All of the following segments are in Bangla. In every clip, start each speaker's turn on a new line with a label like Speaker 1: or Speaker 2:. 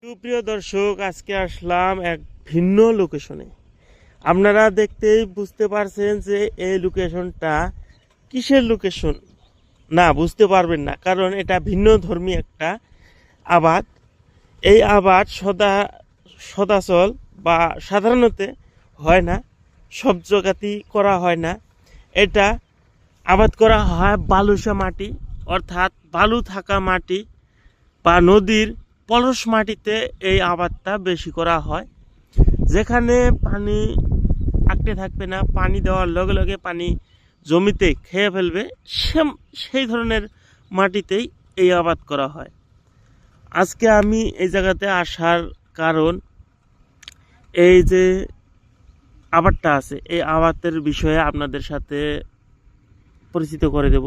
Speaker 1: সুপ্রিয় দর্শক, আজকে আসলাম এক ভিন্ন লোকেশনে। আপনারা দেখতেই বুঝতে পারছেন যে এই লোকেশনটা কিসের লোকেশন। না, বুঝতে পারবেন না, কারণ এটা ভিন্ন ধর্মী একটা আবাদ। এই আবাদ সদাচল বা সাধারণত হয় না, সব জায়গাতেই করা হয় না। এটা আবাদ করা হয় বালুসা মাটি, অর্থাৎ বালু থাকা মাটি বা নদীর পলস মাটিতে এই আবাদটা বেশি করা হয়, যেখানে পানি আটকে থাকবে না, পানি দেওয়ার লগে লগে পানি জমিতে খেয়ে ফেলবে, সেই ধরনের মাটিতেই এই আবাদ করা হয়। আজকে আমি এই জায়গাতে আসার কারণ, এই যে আবাদটা আছে এই আবাদের বিষয়ে আপনাদের সাথে পরিচিত করে দেব।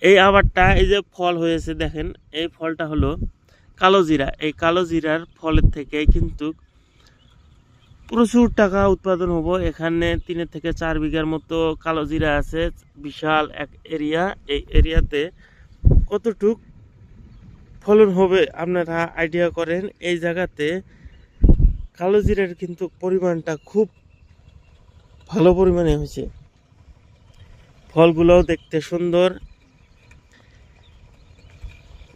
Speaker 1: এই আবাদটা, এই যে ফল হয়েছে দেখেন, এই ফলটা হলো কালো জিরা। এই কালো জিরার ফলের থেকে কিন্তু প্রচুর টাকা উৎপাদন হবো। এখানে 3 থেকে 4 বিঘার মতো কালো জিরা আছে, বিশাল এক এরিয়া। এই এরিয়াতে কতটুক ফলন হবে আপনারা আইডিয়া করেন। এই জায়গাতে কালো জিরার কিন্তু পরিমাণটা খুব ভালো পরিমাণে হয়েছে, ফলগুলোও দেখতে সুন্দর।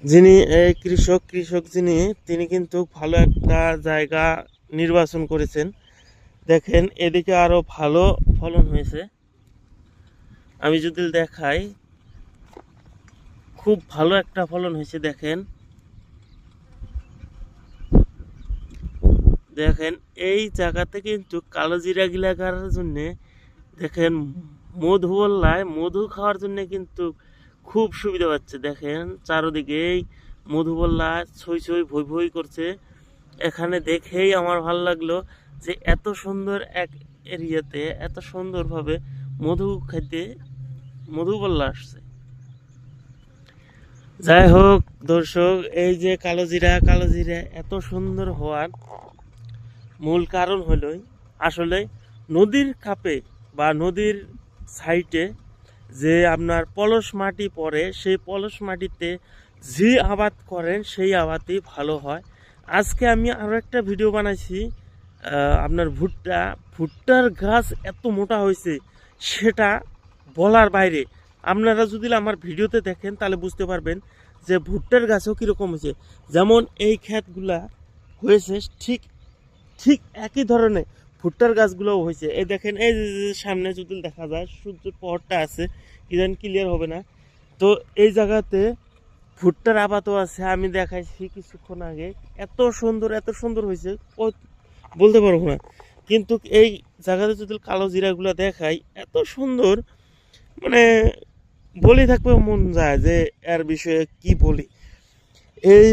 Speaker 1: যিনি এই কৃষক যিনি, তিনি কিন্তু ভালো একটা জায়গা নির্বাচন করেছেন। দেখেন, এদিকে আরো ভালো ফলন হয়েছে। আমি যদি দেখাই, খুব ভালো একটা ফলন হয়েছে। দেখেন এই জায়গাতে কিন্তু কালো জিরা গিলা করার জন্য, দেখেন মধুবল্লায় মধু খাওয়ার জন্য কিন্তু খুব সুবিধা পাচ্ছে। দেখেন চারদিকেই মধুবল্লা ছই ছই ভই ভই করছে। এখানে দেখেই আমার ভালো লাগলো যে এত সুন্দর এক এরিয়াতে এত সুন্দরভাবে মধু খাইতে মধুবল্লা আসছে। যাই হোক দর্শক, এই যে কালো জিরা এত সুন্দর হওয়ার মূল কারণ হলো আসলে নদীর কাপে বা নদীর সাইডে যে আপনার পলস মাটি পড়ে, সেই পলস মাটিতে যে আবাদ করেন সেই আবাদই ভালো হয়। আজকে আমি আরও একটা ভিডিও বানাইছি, আপনার ভুট্টার গাছ এত মোটা হয়েছে সেটা বলার বাইরে। আপনারা যদি আমার ভিডিওতে দেখেন তাহলে বুঝতে পারবেন যে ভুট্টার গাছও কীরকম হয়েছে। যেমন এই ক্ষেতগুলা হয়েছে ঠিক ঠিক একই ধরনের ভুট্টার গাছগুলোও হয়েছে। এই দেখেন, এই যে সামনে যদি দেখা যায় সূর্যের পহরটা আছে, কি জানি ক্লিয়ার হবে না। তো এই জায়গাতে ভুট্টার আবাদও আছে, আমি দেখাইছি কিছুক্ষণ আগে। এত সুন্দর হয়েছে বলতে পারবো না। কিন্তু এই জায়গাতে যদি কালো জিরাগুলো দেখাই, এত সুন্দর, মানে বলে থাকবে মন যায় যে এর বিষয়ে কি বলি। এই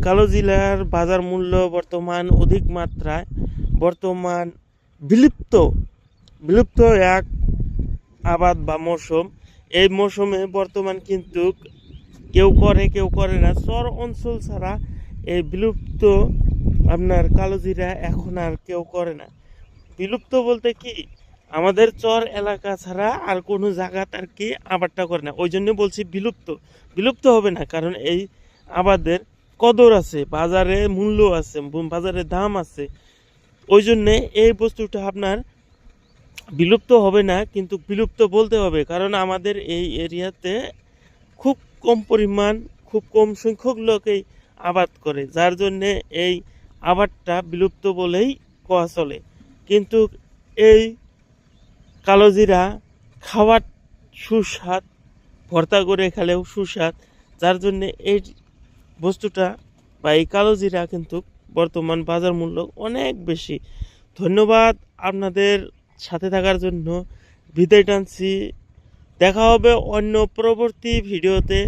Speaker 1: কালো জিরার বাজার মূল্য বর্তমান অধিক মাত্রায়, বর্তমান বিলুপ্ত এক আবাদ বা মৌসুম। এই মৌসুমে বর্তমান কিন্তু কেউ করে না। চর অঞ্চল ছাড়া এই বিলুপ্ত আপনার কালো জিরা এখন আর কেউ করে না। বিলুপ্ত বলতে কি, আমাদের চর এলাকা ছাড়া আর কোনো জায়গাতে আর কি আবাদটা করে না। ওই জন্য বলছি বিলুপ্ত হবে না, কারণ এই আবাদের কদর আছে, বাজারে মূল্য আছে, বাজারে দাম আছে। ওই জন্যে এই বস্তুটা আপনার বিলুপ্ত হবে না, কিন্তু বিলুপ্ত বলতে হবে, কারণ আমাদের এই এরিয়াতে খুব কম সংখ্যক লোকেই আবাদ করে, যার জন্যে এই আবাদটা বিলুপ্ত বলেই কোয়া চলে। কিন্তু এই কালো জিরা খাওয়ার সুস্বাদ, ভর্তা করে খেলেও সুস্বাদ, যার জন্যে এই বস্তুটা বা এই কালো জিরা কিন্তু বর্তমান বাজার মূল্য অনেক বেশি। ধন্যবাদ আপনাদের সাথে থাকার জন্য। বিদায় টানছি, দেখা হবে অন্য পরবর্তী ভিডিওতে।